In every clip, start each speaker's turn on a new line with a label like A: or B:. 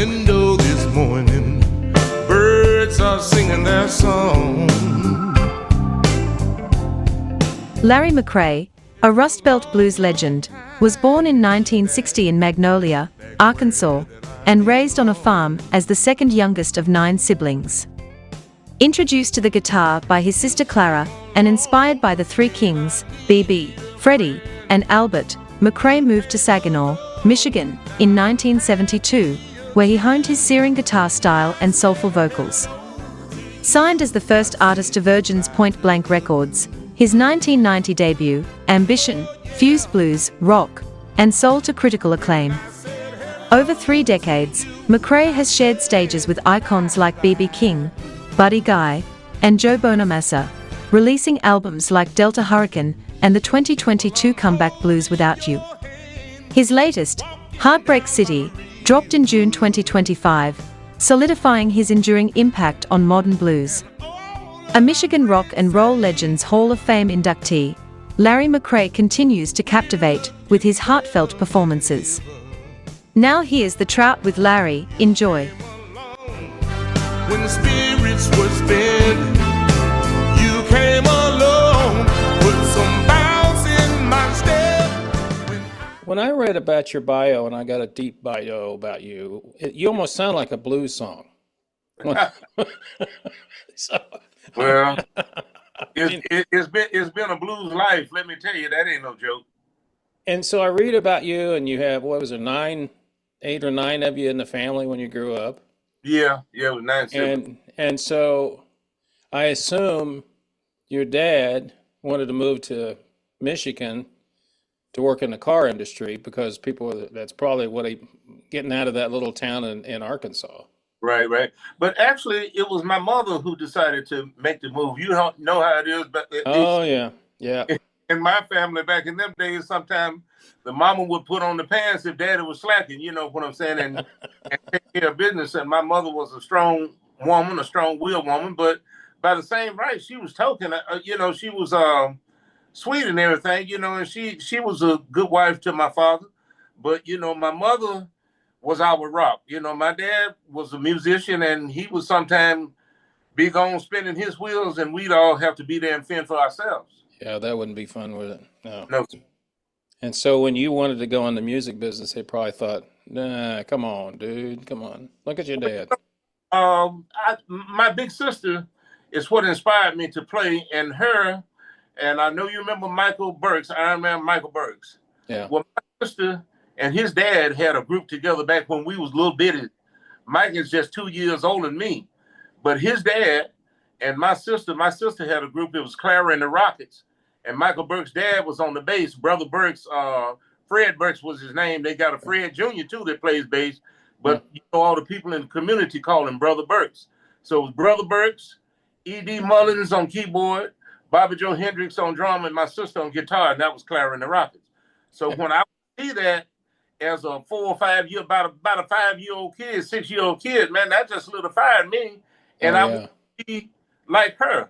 A: window this morning, birds are singing their song.
B: Larry McCray, a Rust Belt blues legend, was born in 1960 in Magnolia, Arkansas, and raised on a farm as the second youngest of 9 siblings. Introduced to the guitar by his sister Clara, and inspired by the Three Kings, B.B., Freddie, and Albert, McCray moved to Saginaw, Michigan, in 1972, where he honed his searing guitar style and soulful vocals. Signed as the first artist to Virgin's Point Blank Records, his 1990 debut, Ambition, fused blues, rock, and soul to critical acclaim. Over 3 decades, McCray has shared stages with icons like B.B. King, Buddy Guy, and Joe Bonamassa, releasing albums like Delta Hurricane and the 2022 comeback Blues Without You. His latest, Heartbreak City, dropped in June 2025, solidifying his enduring impact on modern blues. A Michigan Rock and Roll Legends Hall of Fame inductee, Larry McCray continues to captivate with his heartfelt performances. Now here's the Trout with Larry. Enjoy.
A: When the spirits were spent, you came along, put some bounce in my step.
C: When I read about your bio, and I got a deep bio about you, you almost sound like a blues song. So,
D: Well, it's been a blues life. Let me tell you, that ain't no joke.
C: and so I read about you, and you have, what was it, 8 or 9 of you in the family when you grew up,
D: Yeah, it was 9 siblings.
C: and so I assume your dad wanted to move to Michigan to work in the car industry because that's probably what he getting out of that little town in Arkansas.
D: Right. But actually, it was my mother who decided to make the move. You don't know how it is, but
C: Oh yeah.
D: in my family back in them days, sometimes the mama would put on the pants if daddy was slacking. You know what I'm saying, and take care of business. And my mother was a strong woman, a strong-willed woman, but by the same right, she was token. She was sweet and everything. And she was a good wife to my father. But my mother was our rock. My dad was a musician, and he was sometimes big on spinning his wheels, and we'd all have to be there and fend for ourselves.
C: Yeah, that wouldn't be fun, would it?
D: No.
C: And so when you wanted to go in the music business, they probably thought, nah, come on, dude, come on. Look at your dad.
D: My big sister is what inspired me to play, and I know you remember Michael Burks, Iron Man Michael Burks.
C: Yeah.
D: Well, my sister and his dad had a group together back when we was little bitty. Mike is just 2 years older than me. But his dad and my sister had a group. It was Clara and the Rockets. And Michael Burks' dad was on the bass. Brother Burks, Fred Burks was his name. They got a Fred Jr. too that plays bass. But all the people in the community call him Brother Burks. So it was Brother Burks, E.D. Mullins on keyboard, Bobby Joe Hendricks on drum, and my sister on guitar. And that was Clara and the Rockets. So when I see that as a 4 or 5 year, about a 5-year-old kid, 6-year-old kid, man, that just solidified me. And I would be like her.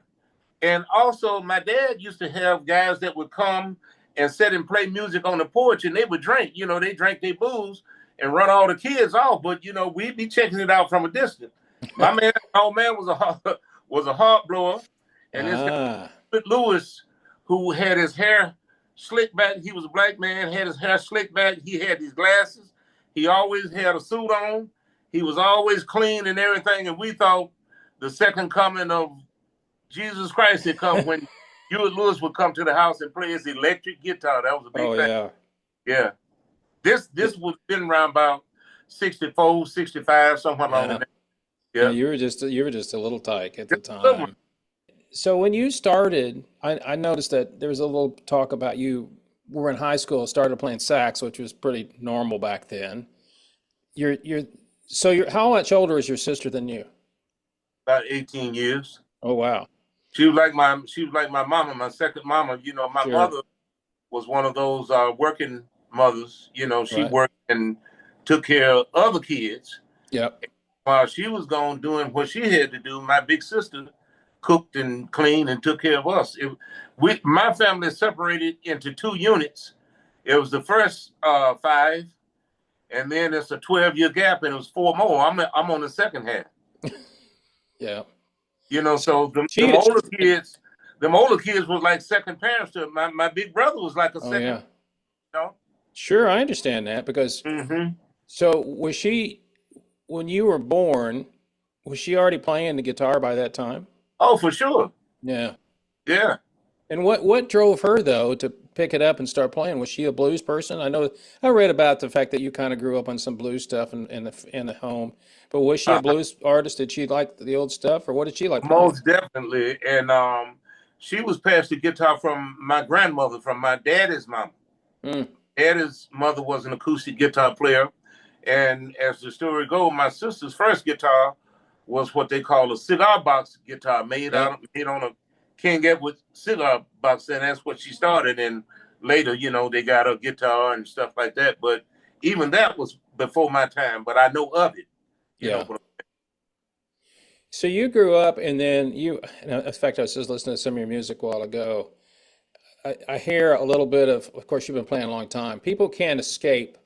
D: And also, my dad used to have guys that would come and sit and play music on the porch, and they would drink. They drank their booze and run all the kids off. But we'd be checking it out from a distance. My old man was a heart blower, and this guy, Lewis, who had his hair slicked back. He was a black man, had his hair slicked back. He had these glasses. He always had a suit on. He was always clean and everything. And we thought the second coming of Jesus Christ had come when Hewitt Lewis would come to the house and play his electric guitar. That was a big thing. Yeah. This was been around about 64, 65, somewhere along there.
C: Yeah, you were just a little tyke at the time. So when you started, I noticed that there was a little talk about you were in high school, started playing sax, which was pretty normal back then. How much older is your sister than you?
D: About 18 years.
C: Oh wow.
D: She was like my mama, my second mama. My mother was one of those working mothers. She worked and took care of other kids.
C: Yep.
D: While she was gone doing what she had to do, my big sister cooked and cleaned and took care of us. My family separated into 2 units. It was the first 5, and then it's a 12-year gap, and it was 4 more. I'm on the second half.
C: Yeah.
D: You know, so them older kids was like second parents to it. My big brother was like a
C: Oh,
D: second.
C: yeah.
D: You know.
C: Sure, I understand that because so was she when you were born, was she already playing the guitar by that time?
D: Oh, for sure.
C: Yeah.
D: Yeah.
C: And what drove her though to pick it up and start playing? Was she a blues person? I know I read about the fact that you kind of grew up on some blues stuff in the home, but was she a blues artist? Did she like the old stuff, or what did she like playing?
D: Most definitely. And she was passed the guitar from my grandmother, from my daddy's mama.
C: Mm.
D: Daddy's mother was an acoustic guitar player. And as the story goes, my sister's first guitar was what they call a cigar box guitar, made on a King Edward cigar box, and that's what she started. And later, you know, they got a guitar and stuff like that. But even that was before my time. But I know of it. You know.
C: So you grew up, and then in fact, I was just listening to some of your music a while ago. I hear a little bit of course, you've been playing a long time. People can't escape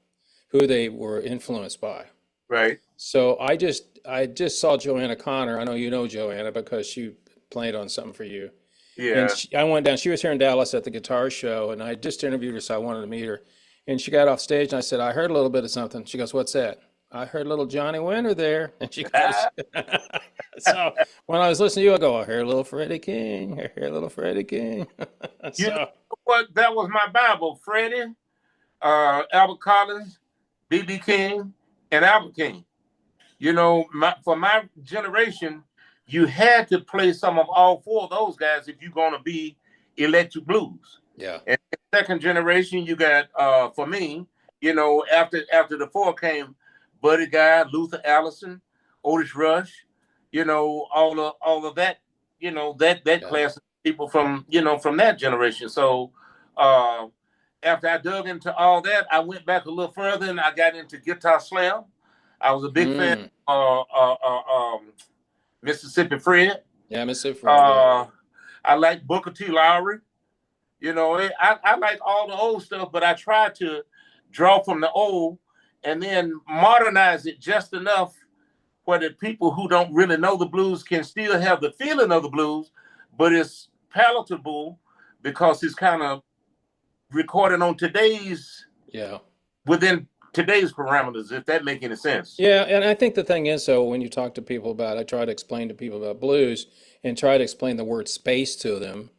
C: who they were influenced by.
D: Right.
C: So I just saw Joanna Connor. I know you know Joanna because she played on something for you.
D: Yeah.
C: And I went down. She was here in Dallas at the guitar show, and I just interviewed her, so I wanted to meet her. And she got off stage, and I said, "I heard a little bit of something." She goes, "What's that?" "I heard little Johnny Winter there." And she goes, so when I was listening to you, I go, "I heard little Freddie King. I heard little Freddie King."
D: You know what? That was my Bible. Freddie, Albert Collins, B.B. King, and Albert King. You know, for my generation, you had to play some of all 4 of those guys if you're going to be electric blues.
C: Yeah.
D: And second generation, you got, for me, you know, after the 4 came Buddy Guy, Luther Allison, Otis Rush, you know, all of that, you know, that class of people from, you know, from that generation. So after I dug into all that, I went back a little further and I got into Guitar Slam. I was a big fan of Mississippi Fred.
C: Yeah, Mississippi Fred.
D: I like Booker T. Lowry. You know, I like all the old stuff, but I try to draw from the old and then modernize it just enough where the people who don't really know the blues can still have the feeling of the blues, but it's palatable because it's kind of recorded on within today's parameters, if that make any sense.
C: Yeah, and I think the thing is, so when you talk to people about, I try to explain to people about blues and try to explain the word space to them,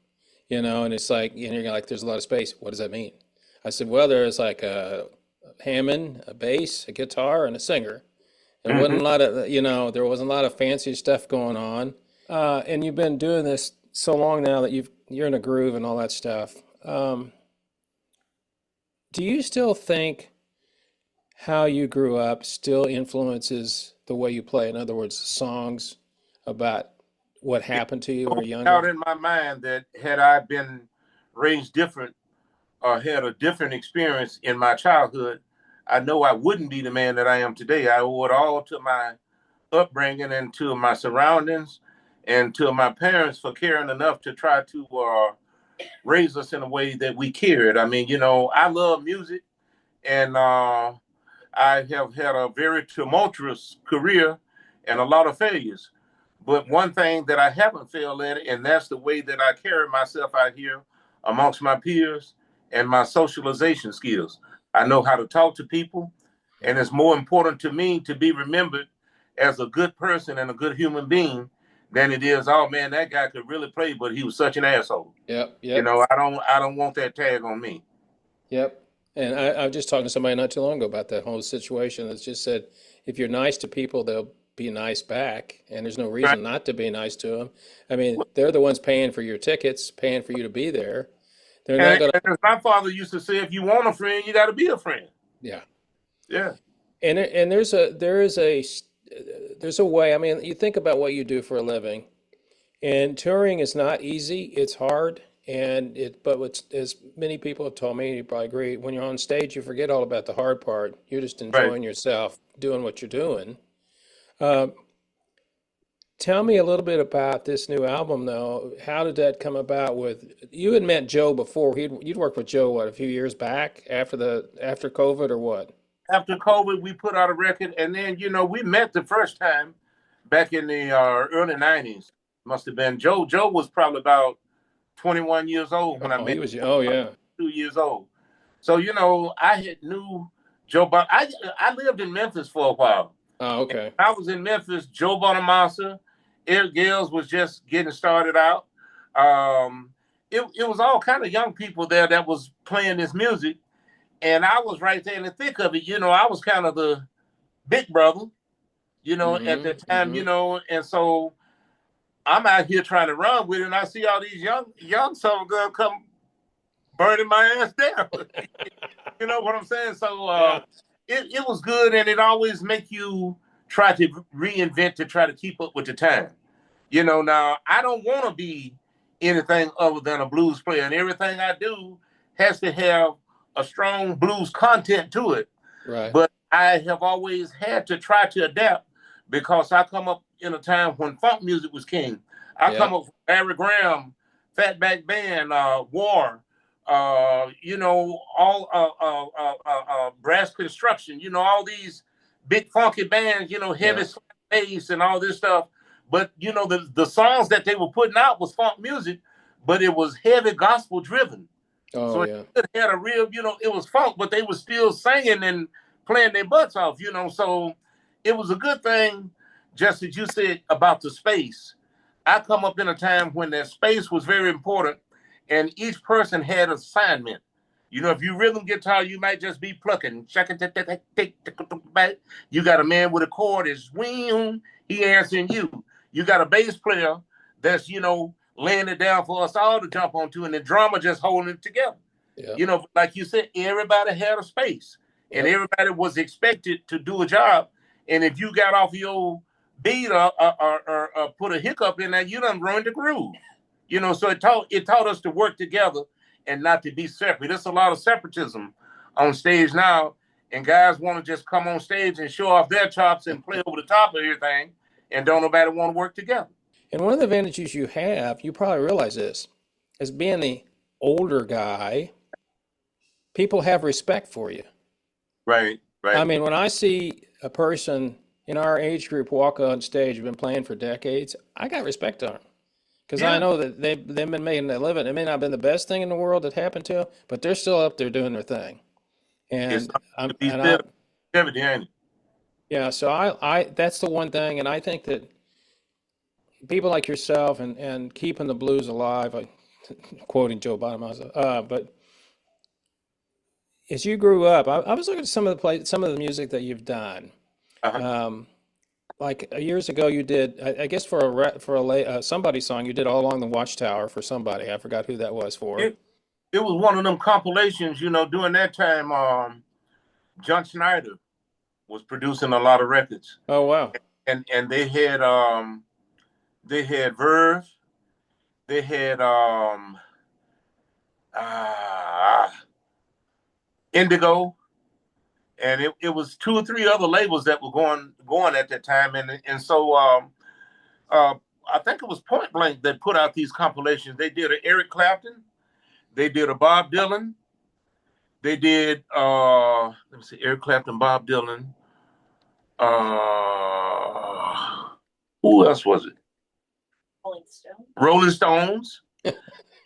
C: you know, and it's like, and you're like, there's a lot of space. What does that mean? I said, well, there's like a Hammond, a bass, a guitar, and a singer. And wasn't a lot of, you know, there wasn't a lot of fancy stuff going on. And you've been doing this so long now that you're in a groove and all that stuff. Do you still think how you grew up still influences the way you play? In other words, songs about what happened to you when you were younger?
D: Out in my mind that had I been raised different or had a different experience in my childhood, I know I wouldn't be the man that I am today. I owe it all to my upbringing and to my surroundings and to my parents for caring enough to try to raise us in a way that we cared. I mean, you know, I love music and I have had a very tumultuous career and a lot of failures. But one thing that I haven't failed at, and that's the way that I carry myself out here amongst my peers and my socialization skills. I know how to talk to people, and it's more important to me to be remembered as a good person and a good human being than it is, oh man, that guy could really play, but he was such an asshole.
C: Yep.
D: You know, I don't want that tag on me.
C: Yep. And I was just talking to somebody not too long ago about that whole situation that just said, if you're nice to people, they'll be nice back. And there's no reason not to be nice to them. I mean, they're the ones paying for your tickets, paying for you to be there. They're not gonna...
D: And as my father used to say, if you want a friend, you got to be a friend.
C: Yeah.
D: Yeah.
C: And there's a way. I mean, you think about what you do for a living, and touring is not easy. It's hard. But as many people have told me, you probably agree, when you're on stage, you forget all about the hard part. You're just enjoying yourself, doing what you're doing. Tell me a little bit about this new album, though. How did that come about? You had met Joe before. You'd worked with Joe, what, a few years back after COVID or what?
D: after COVID, we put out a record, and then we met the first time back in the early '90s. Must have been Joe. Joe was probably about 21 years old when I met.
C: He was. Oh yeah.
D: 2 years old. So I had knew Joe. I lived in Memphis for a while.
C: Oh, okay.
D: And I was in Memphis. Joe Bonamassa, Eric Gales was just getting started out. It was all kind of young people there that was playing this music, and I was right there in the thick of it. I was kind of the big brother, at the time, and so I'm out here trying to run with it, and I see all these young summer girls come burning my ass down. You know what I'm saying? So it was good, and it always make you try to reinvent to try to keep up with the time. Now I don't want to be anything other than a blues player, and everything I do has to have a strong blues content to it.
C: Right.
D: But I have always had to try to adapt because I come up in a time when funk music was king. I come up with Barry Graham, Fatback Band, War, all Brass Construction, all these big funky bands, heavy bass and all this stuff. But the songs that they were putting out was funk music, but it was heavy gospel driven.
C: Oh,
D: so it had a real, it was funk, but they were still singing and playing their butts off, So it was a good thing, just as you said about the space. I come up in a time when that space was very important, and each person had an assignment. If you rhythm guitar, you might just be plucking. You got a man with a chord is swing, he answering you. You got a bass player that's, laying it down for us all to jump onto, and the drummer just holding it together.
C: Yeah.
D: Like you said, everybody had a space, and everybody was expected to do a job. And if you got off your beat or put a hiccup in there, you done ruined the groove. So it taught us to work together and not to be separate. There's a lot of separatism on stage now, and guys want to just come on stage and show off their chops and play over the top of everything, and don't nobody want to work together.
C: And one of the advantages you have, you probably realize this, is being the older guy, people have respect for you.
D: Right.
C: I mean, when I see a person in our age group walk on stage, who've been playing for decades, I got respect on them. Because I know that they've been making a living. It may not have been the best thing in the world that happened to them, but they're still up there doing their thing. And so I that's the one thing, and I think that people like yourself and keeping the blues alive, like quoting Joe Bonamassa, but as you grew up, I was looking at some of the music that you've done. Like years ago, you did, I guess for a somebody song, you did All Along the Watchtower for somebody. I forgot who that was for.
D: It was one of them compilations, during that time. John Schneider was producing a lot of records.
C: Oh wow!
D: And they had Verve, they had Indigo, and it was 2 or 3 other labels that were going at that time, and so I think it was Point Blank that put out these compilations. They did an Eric Clapton, they did a Bob Dylan, they did let me see, Eric Clapton, Bob Dylan. Who else was it? Rolling Stones.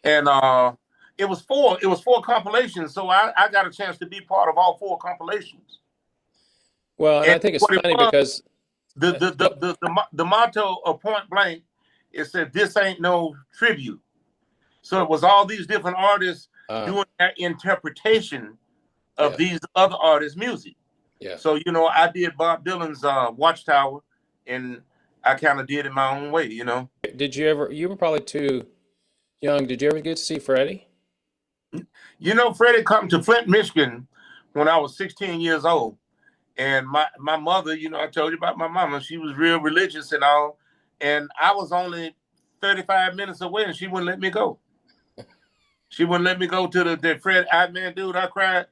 D: And it was 4 compilations, so I got a chance to be part of all 4 compilations.
C: Well, and I think it's funny because
D: the motto of Point Blank, it said, "This ain't no tribute." So it was all these different artists doing their interpretation of these other artists' music.
C: Yeah.
D: So I did Bob Dylan's Watchtower, and I kind of did it my own way.
C: Did you ever? You were probably too young. Did you ever get to see Freddie?
D: Freddie come to Flint, Michigan when I was 16 years old. And my mother, I told you about my mama, she was real religious and all. And I was only 35 minutes away, and she wouldn't let me go. She wouldn't let me go to the Fred. Man, dude, I cried.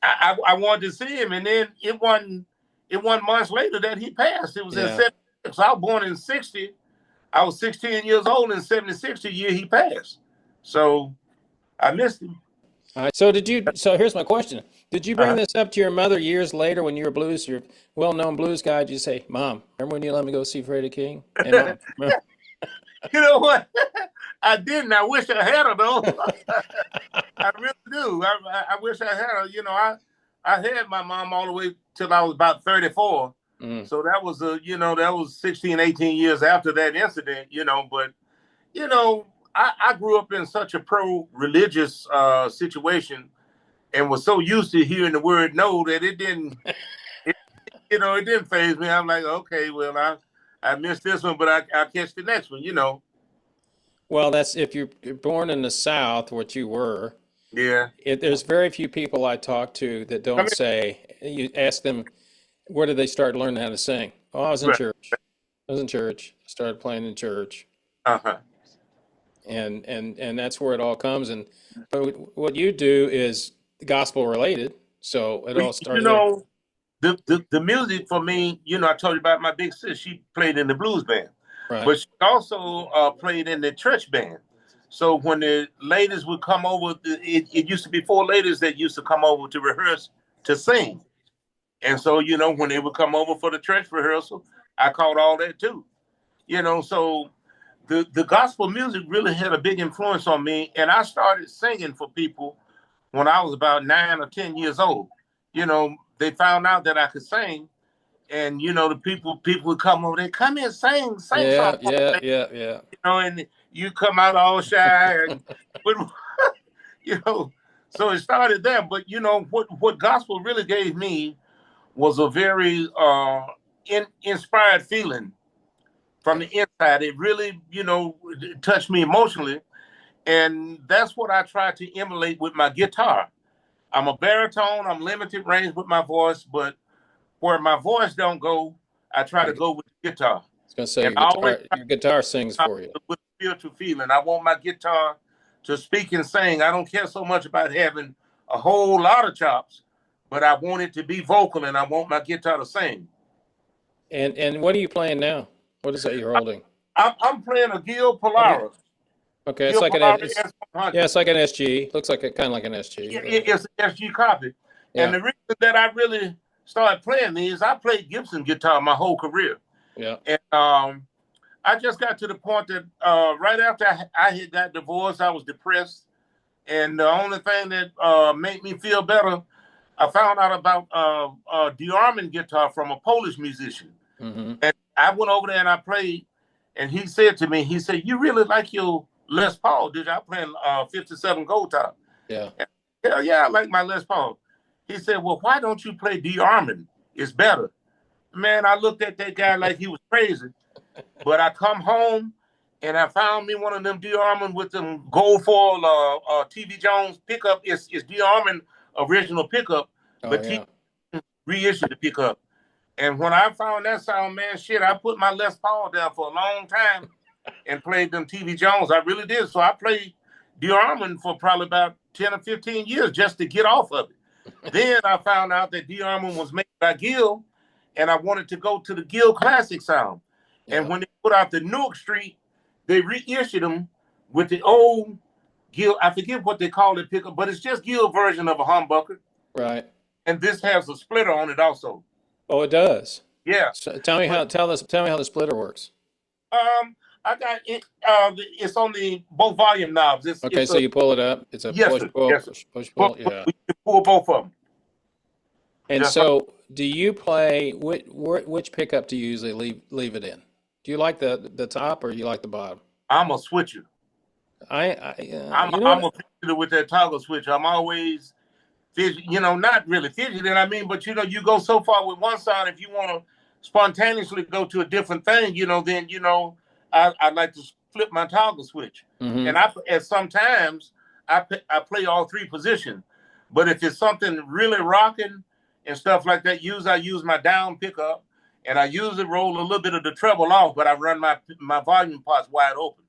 D: I wanted to see him, and then it wasn't months later that he passed. It was in 76. So I was born in 60. I was 16 years old in 76, the year he passed. So I missed him.
C: All right. So here's my question. Did you bring
D: Uh-huh.
C: this up to your mother years later when you were your well-known blues guy? Did you say, "Mom, remember when you let me go see Freddie King?" Hey, Mom, remember?
D: You know what? I didn't. I wish I had her though. I really do. I wish I had her. I had my mom all the way till I was about 34.
C: Mm.
D: So that was that was 16, 18 years after that incident. But you know, I grew up in such a pro-religious situation and was so used to hearing the word no that it, it didn't phase me. I'm like, okay, well, I missed this one, but I'll catch the next one.
C: Well, that's if you're born in the South, what you were.
D: Yeah.
C: There's very few people I talk to that
D: I
C: don't
D: mean,
C: say. You ask them, where did they start learning how to sing? Oh, I was in
D: right.
C: church. I was in church. I started playing in church,
D: Uh-huh.
C: and that's where it all comes. And but what you do is gospel related, so it all
D: You
C: started there.
D: know, the music for me, I told you about my big sis. She played in the blues band,
C: Right.
D: but she also played in the church band. So when the ladies would come over, it used to be four ladies that used to come over to rehearse to sing. And so, when they would come over for the church rehearsal, I caught all that too. So the gospel music really had a big influence on me. And I started singing for people when I was about 9 or 10 years old. They found out that I could sing, and the people would come over. They come here, sing
C: Yeah,
D: something,
C: yeah, yeah, yeah.
D: and you come out all shy, and but you know. So it started there. But what gospel really gave me was a very inspired feeling from the inside. It really touched me emotionally, and that's what I try to emulate with my guitar. I'm a baritone. I'm limited range with my voice, but where my voice don't go, I try to
C: Your, I
D: go with the guitar.
C: was gonna say
D: And I always
C: your guitar sings
D: try
C: for you.
D: with spiritual feeling. I want my guitar to speak and sing. I don't care so much about having a whole lot of chops, but I want it to be vocal, and I want my guitar to sing.
C: And what are you playing now? What is that you're holding?
D: I'm playing a Gil
C: Oh, yeah.
D: Polaris.
C: Okay, it's
D: Gil
C: like
D: Polaris
C: yeah,
D: S100.
C: it's like an SG. Looks like kind of like an SG.
D: It's an SG copy. And
C: Yeah,
D: the reason that I really started playing these, I played Gibson guitar my whole career.
C: yeah.
D: And I just got to the point that right after I had got divorced, I was depressed. And the only thing that made me feel better, I found out about de-arming guitar from a Polish musician.
C: Mm-hmm.
D: And I went over there and I played. And he said to me, he said, "You really like your Les Paul, did you?" I playing 57 Gold Top.
C: Yeah.
D: And, hell yeah, I like my Les Paul. He said, "Well, why don't you play de-arming? It's better." Man, I looked at that guy like he was crazy. But I come home and I found me one of them de-arming with them gold foil TV Jones pickup. It's de-arming original pickup,
C: Oh
D: but TV
C: yeah.
D: reissued the pickup. And when I found that sound, man, shit, I put my Les Paul down for a long time and played them TV Jones. I really did. So I played de-arming for probably about 10 or 15 years just to get off of it. Then I found out that de-arming was made by Gil, and I wanted to go to the Gil Classic sound. And
C: Yeah.
D: when they put out the Newark Street, they reissued them with the old Gil. I forget what they call it pickup, but it's just Gil version of a humbucker.
C: Right.
D: And this has a splitter on it also.
C: Oh, it does.
D: Yeah.
C: So tell me
D: But
C: tell me how the splitter works.
D: I got it. It's on the both volume knobs.
C: Okay,
D: It's
C: so
D: a
C: you pull it up. It's a
D: yes,
C: push
D: sir.
C: pull
D: Yes, sir.
C: push pull. Yeah.
D: We can pull both of them.
C: And
D: Just like
C: so, do you play which pickup do you usually leave it in? Do you like the top or you like the bottom?
D: I'm a switcher.
C: I you know
D: I'm
C: what?
D: a fidgeter with that toggle switch. I'm always not really fidgeting. I mean, but you go so far with one sound. If you want to spontaneously go to a different thing, then I like to flip my toggle switch.
C: Mm-hmm.
D: And at sometimes I play all three positions. But if it's something really rocking and stuff like that, I use my down pickup, and I usually roll a little bit of the treble off, but I run my volume parts wide open.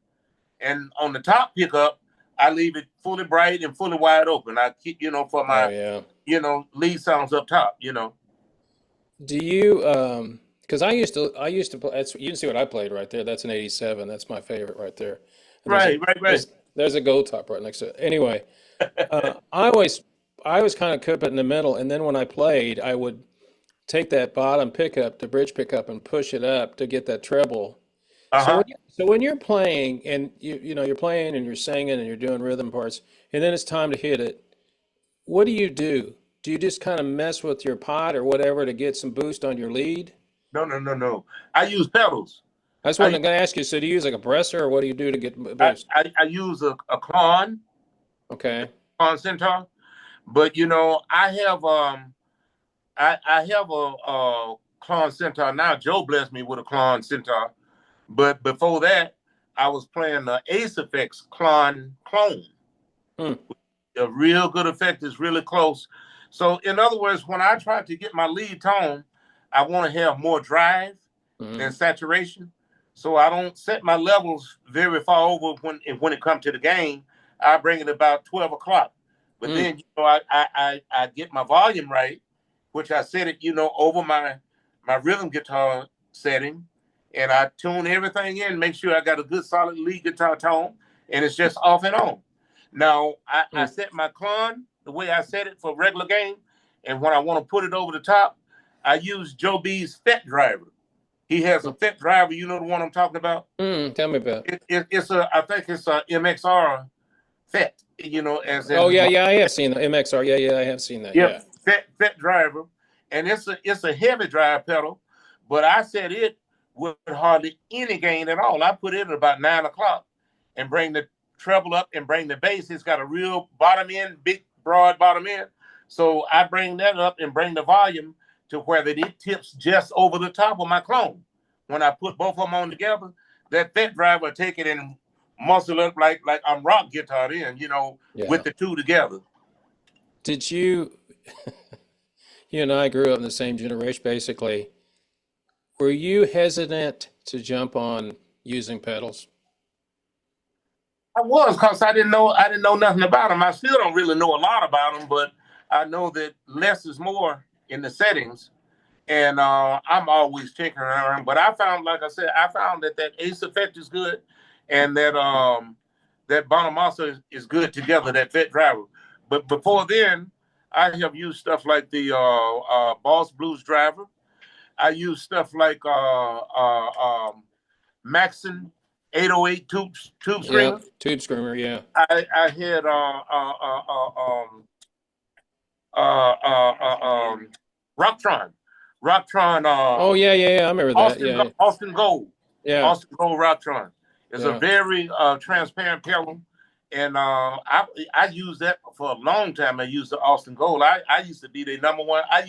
D: And on the top pickup, I leave it fully bright and fully wide open. I keep, for
C: Oh
D: my,
C: yeah.
D: lead sounds up top.
C: Do you because I used to play. You can see what I played right there. That's an '87. That's my favorite right there. And
D: Right.
C: there's a gold top right next to it. Anyway, I always I was kind of cut in the middle, and then when I played, I would take that bottom pickup, the bridge pickup, and push it up to get that treble. So
D: Uh-huh.
C: when you're playing and you're playing and you're singing and you're doing rhythm parts, and then it's time to hit it, what do you do? Do you just kind of mess with your pot or whatever to get some boost on your lead?
D: No, no, no, no. I use pedals.
C: That's
D: I
C: what I'm going to ask you. So do you use like a presser or what do you do to get boost?
D: I use a Klon
C: Okay.
D: Centaur, but I have a Klon Centaur now. Joe blessed me with a Klon Centaur, but before that, I was playing the Ace Effects Klon clone.
C: Hmm.
D: A real good effect is really close. So in other words, when I try to get my lead tone, I want to have more drive than saturation. So I don't set my levels very far over when it comes to the game. I bring it about 12 o'clock. But then I get my volume right, which I set it, over my rhythm guitar setting, and I tune everything in, make sure I got a good solid lead guitar tone, and it's just off and on. Now I set my Klon the way I set it for regular game, and when I want to put it over the top, I use Joe B's FET driver. He has a FET driver, you know the one I'm talking about?
C: Tell me about it.
D: I think it's a MXR FET, as in,
C: Oh yeah, I have seen the MXR. Yeah, I have seen that.
D: yeah, FET driver, and it's a heavy drive pedal, but I set it with hardly any gain at all. I put it at about 9 o'clock and bring the treble up and bring the bass. It's got a real bottom end, big broad bottom end. So I bring that up and bring the volume to where that it tips just over the top of my clone. When I put both of them on together, that FET driver take it and muscle up like I'm rock guitar in, with the two together.
C: Did you and I grew up in the same generation basically. Were you hesitant to jump on using pedals?
D: I was, because I didn't know nothing about them. I still don't really know a lot about them, but I know that less is more in the settings. And I'm always tinkering around. But I found, like I said, that Ace Effect is good, and that Bonamassa is good together, that FET driver. But before then, I have used stuff like the Boss Blues driver. I use stuff like Maxon 808 tube screamer.
C: Yeah, tube screamer. Yeah.
D: I had Rocktron.
C: Oh yeah. I remember that. Yeah.
D: Austin Gold.
C: Yeah.
D: Austin Gold Rocktron. It's a very transparent pedal, and I used that for a long time. I used the Austin Gold. I used to be the number one. I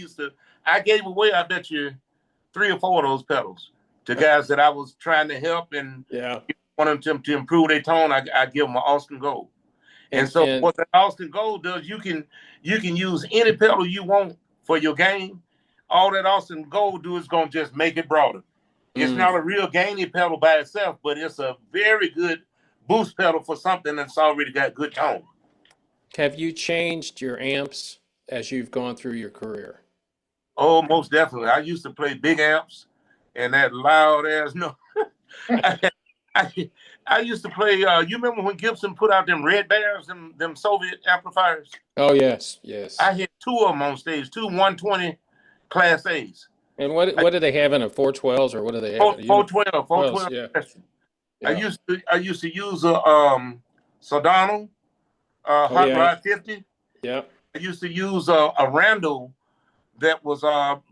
D: gave away, I bet you, 3 or 4 of those pedals to guys that I was trying to help and wanted them to improve their tone. I give them an Austin Gold. And so what the Austin Gold does, you can use any pedal you want for your game. All that Austin Gold do is going to just make it broader. It's not a real gainy pedal by itself, but it's a very good boost pedal for something that's already got good tone.
C: Have you changed your amps as you've gone through your career?
D: Oh, most definitely. I used to play big amps and that loud ass. No, I used to play. You remember when Gibson put out them Red Bears, them Soviet amplifiers?
C: Oh yes.
D: I had 2 of them on stage, 2 120 Class A's.
C: And what do they have in a 412s or what do they have?
D: 412.
C: Yeah.
D: I used to use a Sardano Hot Rod 50.
C: Yeah.
D: I used to use a Randall that was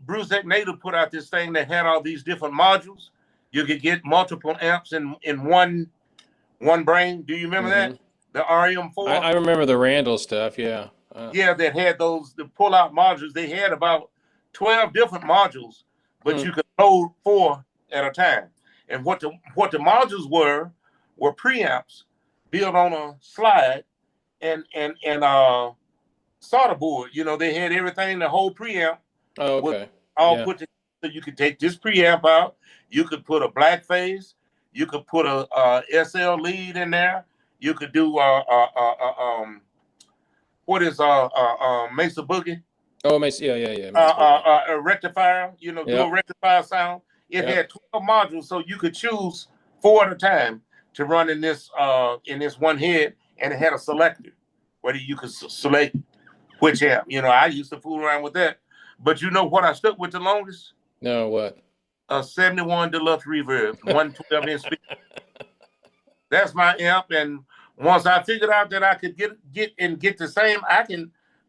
D: Bruce Native put out this thing that had all these different modules. You could get multiple amps in one brain. Do you remember that? The RM4.
C: I remember the Randall stuff. Yeah.
D: That had the pull-out modules. They had about 12 different modules, but you could load 4 at a time. And what the modules were preamps built on a slide and solder board. They had everything, the whole preamp.
C: Oh, okay.
D: Put together. So you could take this preamp out. You could put a black phase. You could put a SL lead in there. You could do what is Mesa Boogie?
C: Oh, Mesa, yeah.
D: A rectifier, do a rectifier sound. It had 12 modules, so you could choose 4 at a time to run in this one head, and it had a selector where you could select which amp. You know, I used to fool around with that. But you know what I stuck with the longest?
C: No, what?
D: A 71 Deluxe Reverb, 112-inch speaker. That's my amp. And once I figured out that I could get the same,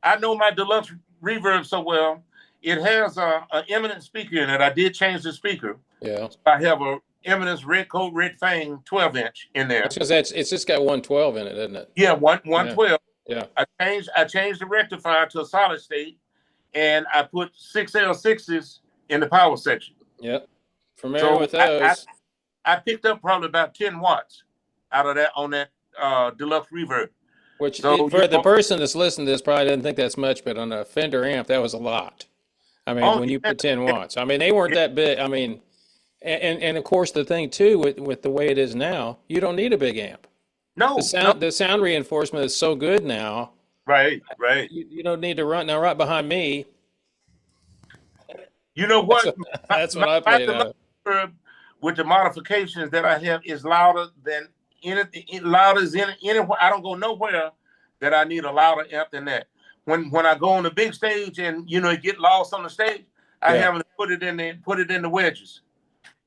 D: I know my Deluxe Reverb so well. It has an Eminence speaker in it. I did change the speaker.
C: Yeah.
D: So I have a Eminence Red Coat Red Fang 12-inch in there.
C: Because it's just got 112 in it, isn't it?
D: Yeah, 112.
C: Yeah.
D: I changed the rectifier to a solid state, and I put 6L6s in the power section.
C: Yep. Familiar with those.
D: I picked up probably about 10 watts out of that on that Deluxe Reverb.
C: Which
D: So,
C: for the person that's listening to this probably didn't think that's much, but on a Fender amp, that was a lot. I mean, when you put 10 watts, I mean, they weren't that big. I mean, and of course the thing too with the way it is now, you don't need a big amp.
D: No,
C: the sound reinforcement is so good now.
D: Right.
C: You don't need to run now. Right behind me.
D: You know what?
C: That's what I played out.
D: With the modifications that I have is louder than anything. Louder than anywhere. I don't go nowhere that I need a louder amp than that. When I go on the big stage and get lost on the stage, I have to put it in the wedges.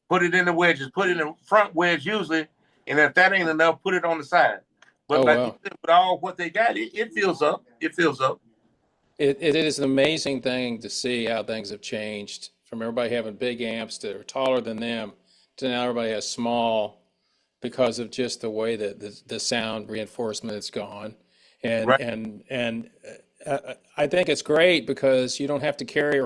D: Put it in the front wedge usually, and if that ain't enough, put it on the side. But with all what they got, it fills up. It fills up.
C: It is an amazing thing to see how things have changed from everybody having big amps that are taller than them to now everybody has small because of just the way that the sound reinforcement has gone. And I think it's great because you don't have to carry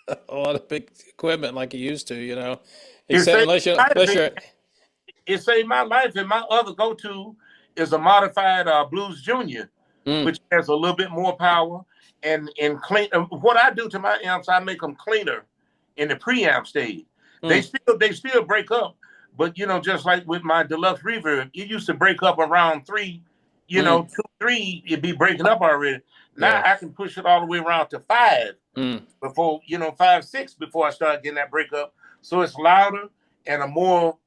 C: a lot of big equipment like you used to, Except unless you're
D: it saved my life. And my other go-to is a modified Blues Junior, which has a little bit more power and clean. What I do to my amps, I make them cleaner in the preamp stage. They still break up, but just like with my Deluxe Reverb, it used to break up around 3, 2, 3, it'd be breaking up already. Now I can push it all the way around to 5 before 5, 6 before I start getting that breakup. So it's louder and a more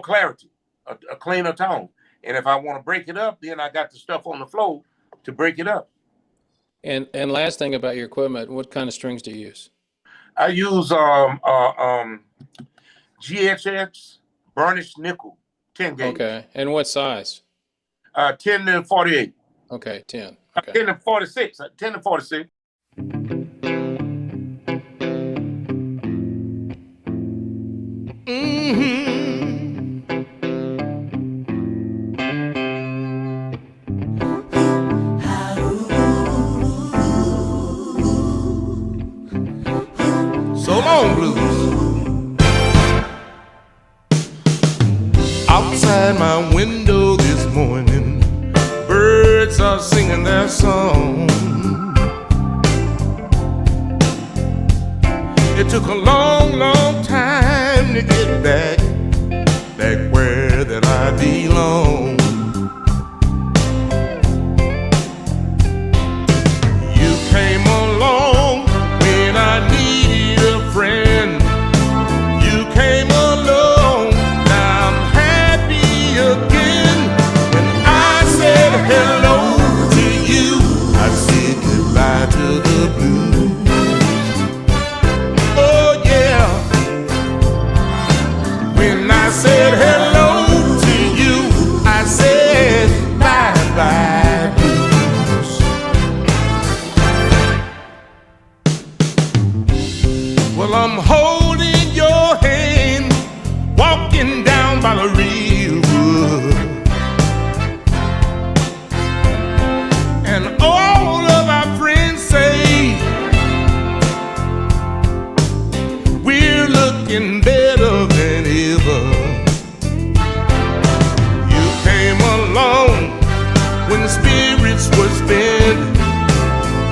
D: clarity, a cleaner tone. And if I want to break it up, then I got the stuff on the floor to break it up.
C: And last thing about your equipment, what kind of strings do you use?
D: I use GHX burnished nickel 10 gauge.
C: Okay. And what size?
D: 10 to 48.
C: Okay, 10. Okay.
D: 10 to 46. 10 to 46.
A: So long, blues. Outside my window this morning, birds are singing their song. It took a long, long time to get back where that I belong. You came along when I needed a friend. You came along, now I'm happy again. When I said hello to you, I said goodbye to the blues. Oh yeah. When I said hello to you, I said bye-bye blues. Well, I'm holding your hand, walking down by the river, and all of our friends say we're looking better than ever. You came along when the spirits were spent.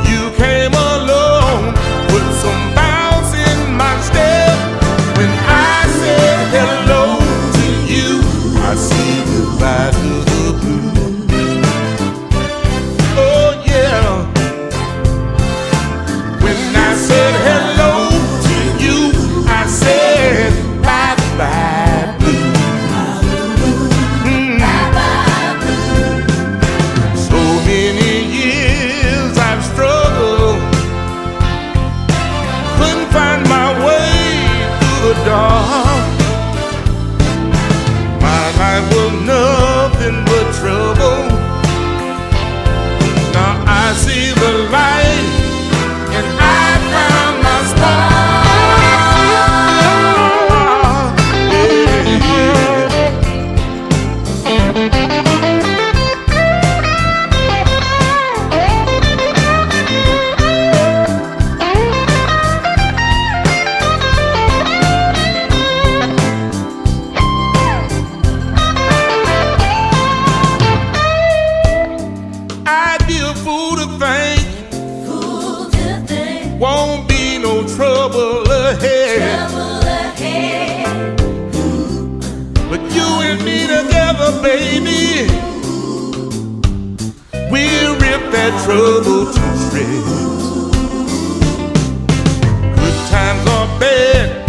A: You came along, put some bounce in my step. When I said hello to you, I said goodbye to the blues. Oh yeah. When I said hello to you, I said bye-bye blues. So many years dark. My life was nothing but trouble. Now I see the light and I found my star. Won't be no trouble ahead. But you and me together, baby, we'll rip that trouble to shreds. Good times are bad,